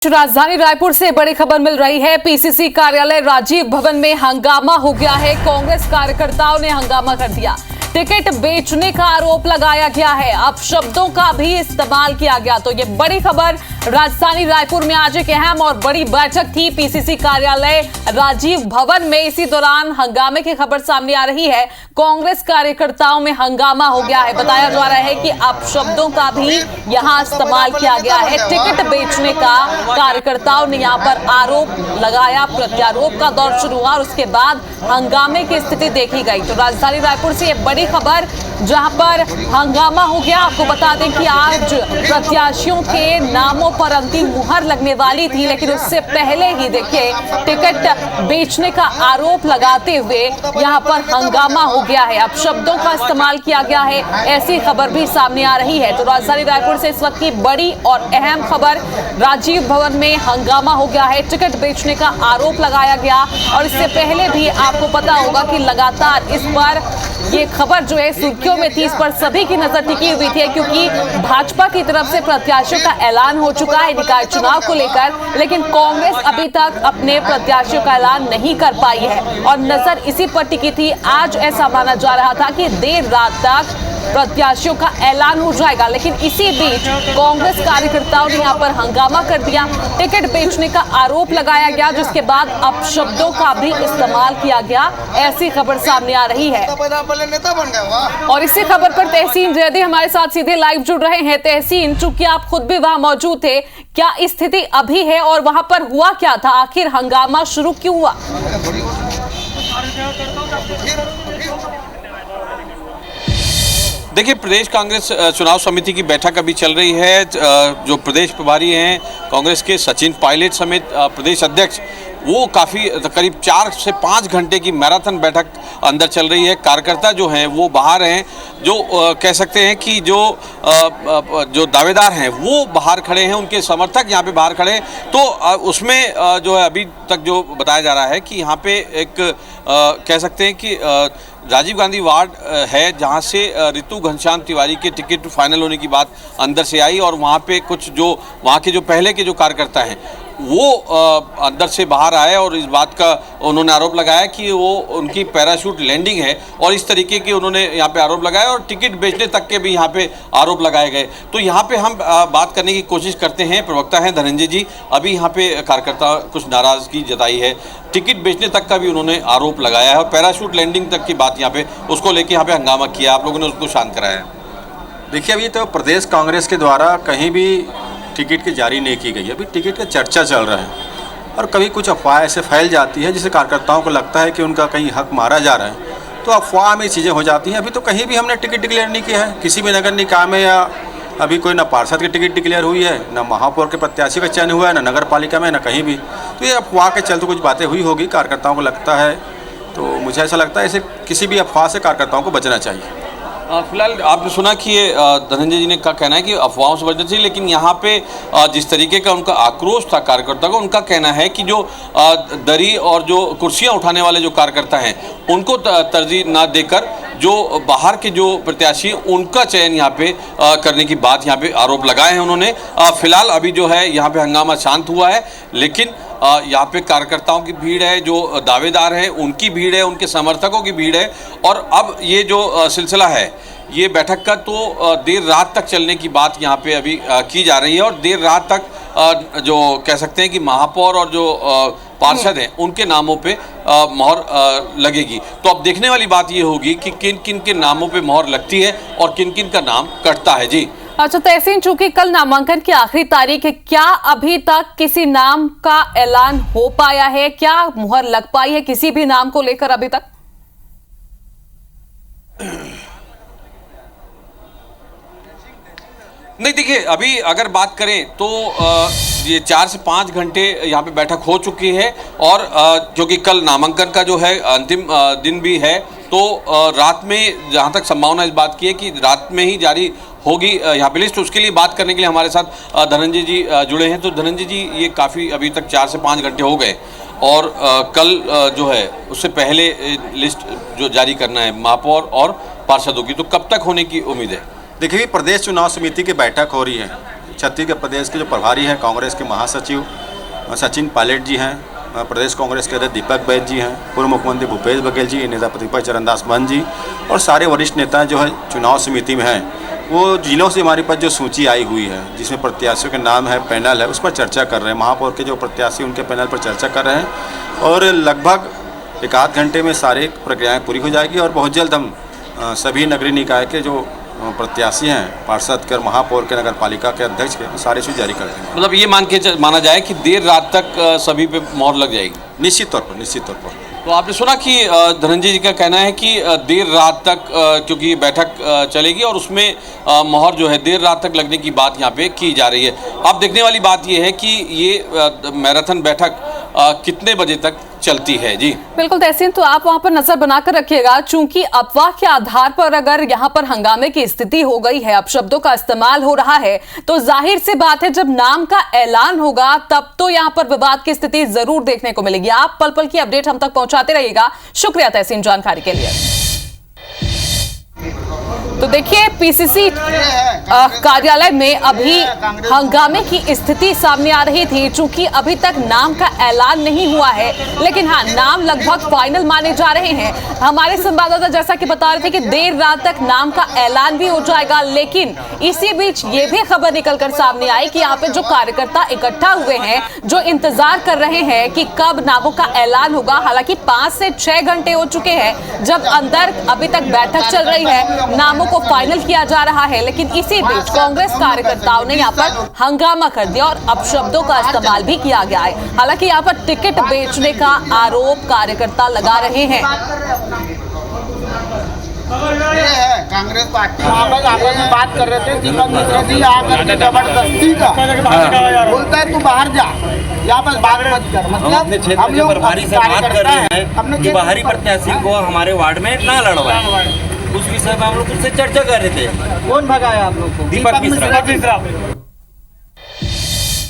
राजधानी रायपुर से बड़ी खबर मिल रही है। पीसीसी कार्यालय राजीव भवन में हंगामा हो गया है। कांग्रेस कार्यकर्ताओं ने हंगामा कर दिया। टिकट बेचने का आरोप लगाया गया है। अपशब्दों का भी इस्तेमाल किया गया। तो ये बड़ी खबर, राजधानी रायपुर में आज एक अहम और बड़ी बैठक थी पीसीसी कार्यालय राजीव भवन में। इसी दौरान हंगामे की खबर सामने आ रही है। कांग्रेस कार्यकर्ताओं में हंगामा हो गया है। बताया जा रहा है कि अपशब्दों का भी यहां इस्तेमाल किया गया है। टिकट बेचने का कार्यकर्ताओं ने यहां पर आरोप लगाया। प्रत्यारोप का दौर शुरू हुआ और उसके बाद हंगामे की स्थिति देखी गई। तो राजधानी रायपुर से ये बड़ी खबर जहां पर हंगामा हो गया। आपको बता दें कि आज प्रत्याशियों के नामों पर अंतिम मुहर लगने वाली थी, लेकिन उससे पहले ही देखिए टिकट बेचने का आरोप लगाते हुए यहां पर हंगामा हो गया है। अपशब्दों का इस्तेमाल किया गया है, ऐसी खबर भी सामने आ रही है। तो राजधानी रायपुर से इस वक्त की बड़ी और अहम खबर, राजीव भवन में हंगामा हो गया है। टिकट बेचने का आरोप लगाया गया और इससे पहले भी आपको पता होगा कि लगातार इस पर ये खबर जो है सुर्खियों में थी। इस पर सभी की नजर टिकी हुई थी क्योंकि भाजपा की तरफ से प्रत्याशियों का ऐलान हो चुका है निकाय चुनाव को लेकर, लेकिन कांग्रेस अभी तक अपने प्रत्याशियों का ऐलान नहीं कर पाई है और नजर इसी पर टिकी थी। आज ऐसा माना जा रहा था कि देर रात तक प्रत्याशियों का ऐलान हो जाएगा, लेकिन इसी बीच कांग्रेस कार्यकर्ताओं ने यहां पर हंगामा कर दिया। टिकट बेचने का आरोप लगाया गया, जिसके बाद अपशब्दों का भी इस्तेमाल किया गया, ऐसी खबर सामने आ रही है। और इसी खबर पर तहसीन जैदी हमारे साथ सीधे लाइव जुड़ रहे हैं। तहसीन, चूंकि आप खुद भी वहां मौजूद थे, क्या स्थिति अभी है और वहां पर हुआ क्या था? आखिर हंगामा शुरू क्यों हुआ? देखिए, प्रदेश कांग्रेस चुनाव समिति की बैठक अभी चल रही है। जो प्रदेश प्रभारी हैं कांग्रेस के सचिन पायलट समेत प्रदेश अध्यक्ष, वो काफ़ी करीब 4 से 5 घंटे की मैराथन बैठक अंदर चल रही है। कार्यकर्ता जो हैं वो बाहर हैं, जो कह सकते हैं कि जो दावेदार हैं वो बाहर खड़े हैं, उनके समर्थक यहाँ पे बाहर खड़े हैं। तो उसमें जो है अभी तक जो बताया जा रहा है कि यहाँ पे एक कह सकते हैं कि राजीव गांधी वार्ड है जहाँ से रितु घनश्याम तिवारी के टिकट फाइनल होने की बात अंदर से आई और वहाँ पे कुछ जो वहाँ के जो पहले के जो कार्यकर्ता हैं वो अंदर से बाहर आए और इस बात का उन्होंने आरोप लगाया कि वो उनकी पैराशूट लैंडिंग है और इस तरीके के उन्होंने यहाँ पे आरोप लगाए और टिकट बेचने तक के भी यहाँ पे आरोप लगाए गए। तो यहाँ पे हम बात करने की कोशिश करते हैं। प्रवक्ता हैं धनंजय जी, अभी यहाँ पे कार्यकर्ता कुछ नाराज़गी जताई है, टिकट बेचने तक का भी उन्होंने आरोप लगाया है और पैराशूट लैंडिंग तक की बात यहाँ पे उसको लेके यहाँ पे हंगामा किया, आप लोगों ने उसको शांत कराया। देखिए, अभी तो प्रदेश कांग्रेस के द्वारा कहीं भी टिकट की जारी नहीं की गई। अभी टिकट का चर्चा चल रहा है और कभी कुछ अफवाह ऐसे फैल जाती है जिससे कार्यकर्ताओं को लगता है कि उनका कहीं हक मारा जा रहा है, तो अफवाह में चीज़ें हो जाती हैं। अभी तो कहीं भी हमने टिकट डिक्लेयर नहीं किया है, किसी भी नगर निकाय में, या अभी कोई ना पार्षद की टिकट डिक्लेयर हुई है, ना महापौर के प्रत्याशी का चयन हुआ है, ना नगर पालिका में, ना कहीं भी। तो ये अफवाह के चलते कुछ बातें हुई होगी, कार्यकर्ताओं को लगता है। तो मुझे ऐसा लगता है इसे किसी भी अफवाह से कार्यकर्ताओं को बचना चाहिए। फिलहाल आपने सुना कि ये धनंजय जी ने का कहना है कि अफवाहों से बचना चाहिए, लेकिन यहाँ पे जिस तरीके का उनका आक्रोश था कार्यकर्ता को, उनका कहना है कि जो दरी और जो कुर्सियाँ उठाने वाले जो कार्यकर्ता हैं उनको तरजीह ना देकर जो बाहर के जो प्रत्याशी उनका चयन यहाँ पे करने की बात यहाँ पे आरोप लगाए हैं उन्होंने। फिलहाल अभी जो है यहाँ पे हंगामा शांत हुआ है, लेकिन यहाँ पे कार्यकर्ताओं की भीड़ है, जो दावेदार हैं उनकी भीड़ है, उनके समर्थकों की भीड़ है। और अब ये जो सिलसिला है ये बैठक का, तो देर रात तक चलने की बात यहाँ पे अभी की जा रही है और देर रात तक जो कह सकते हैं कि महापौर और जो पार्षद हैं उनके नामों पे मोहर लगेगी। तो अब देखने वाली बात ये होगी कि किन किन के नामों पे मोहर लगती है और किन किन का नाम कटता है। जी अच्छा तहसीन, चूंकि कल नामांकन की आखिरी तारीख है, क्या अभी तक किसी नाम का ऐलान हो पाया है? क्या मुहर लग पाई है किसी भी नाम को लेकर अभी तक? नहीं, देखिए, अभी अगर बात करें तो ये 4 से 5 घंटे यहाँ पे बैठक हो चुकी है और क्योंकि कल नामांकन का जो है अंतिम दिन भी है, तो रात में जहाँ तक संभावना इस बात की है कि रात में ही जारी होगी यहाँ पे लिस्ट। उसके लिए बात करने के लिए हमारे साथ धनंजय जी जुड़े हैं। तो धनंजय जी, ये काफ़ी अभी तक 4 से 5 घंटे हो गए और कल जो है उससे पहले लिस्ट जो जारी करना है महापौर और पार्षदों की, तो कब तक होने की उम्मीद है? देखिए, प्रदेश चुनाव समिति की बैठक हो रही है, छत्तीसगढ़ प्रदेश के जो प्रभारी हैं कांग्रेस के महासचिव सचिन पायलट जी हैं, प्रदेश कांग्रेस के अध्यक्ष दीपक बैद जी हैं, पूर्व मुख्यमंत्री भूपेश बघेल जी, नेता प्रतिपक्ष चरणदास महंत जी और सारे वरिष्ठ नेता जो है चुनाव समिति में हैं। वो जिलों से हमारे पास जो सूची आई हुई है जिसमें प्रत्याशियों के नाम है, पैनल है, उस पर चर्चा कर रहे हैं। महापौर के जो प्रत्याशी उनके पैनल पर चर्चा कर रहे हैं और लगभग एक आध घंटे में सारी प्रक्रियाएँ पूरी हो जाएगी और बहुत जल्द हम सभी नगरीय निकाय के जो प्रत्याशी हैं, पार्षद के, महापौर के, नगर पालिका के अध्यक्ष के, सारे सूची जारी कर देंगे। मतलब ये माना जाए कि देर रात तक सभी पे मोहर लग जाएगी? निश्चित तौर पर। तो आपने सुना कि धनंजय जी का कहना है कि देर रात तक क्योंकि ये बैठक चलेगी और उसमें मोहर जो है देर रात तक लगने की बात यहाँ पे की जा रही है। अब देखने वाली बात ये है कि ये मैराथन बैठक कितने बजे तक चलती है। जी बिल्कुल तहसीन, तो आप वहां पर नजर बनाकर रखिएगा, चूंकि अफवाह के आधार पर अगर यहां पर हंगामे की स्थिति हो गई है, अपशब्दों का इस्तेमाल हो रहा है, तो जाहिर सी बात है जब नाम का ऐलान होगा तब तो यहां पर विवाद की स्थिति जरूर देखने को मिलेगी। आप पल पल की अपडेट हम तक पहुंचाते रहिएगा। शुक्रिया तहसीन जानकारी के लिए। तो देखिए, पीसीसी कार्यालय में अभी हंगामे की स्थिति सामने आ रही थी, चूंकि अभी तक नाम का ऐलान नहीं हुआ है, लेकिन हाँ, नाम लगभग फाइनल माने जा रहे हैं। हमारे संवाददाता जैसा कि बता रहे थे कि देर रात तक नाम का ऐलान भी हो जाएगा, लेकिन इसी बीच ये भी खबर निकलकर सामने आई कि यहाँ पे जो कार्यकर्ता इकट्ठा हुए हैं, जो इंतजार कर रहे हैं कि कब नामों का ऐलान होगा। हालांकि 5 से 6 घंटे हो चुके हैं जब अंदर अभी तक बैठक चल रही है, नामों को फाइनल किया जा रहा है, लेकिन इसी बीच कांग्रेस कार्यकर्ताओं ने यहाँ पर हंगामा कर दिया और अपशब्दों का इस्तेमाल भी किया गया है। हालांकि यहाँ पर टिकट बेचने का आरोप कार्यकर्ता लगा रहे हैं। ये है कांग्रेस पार्टी आपस में बात कर रहे थे, दीपक मिश्रा जी आकर के जबरदस्ती का बोलता है तू बाहर जा, यहाँ पर बात मत कर। मतलब अपने क्षेत्र के प्रभारी से बात कर रहे हैं कि बाहरी प्रत्याशी को हमारे वार्ड में ना लड़वाएं। उस विषय में हम लोग उससे चर्चा कर रहे थे। कौन भगाया आप लोग को? दीपक मिश्रा।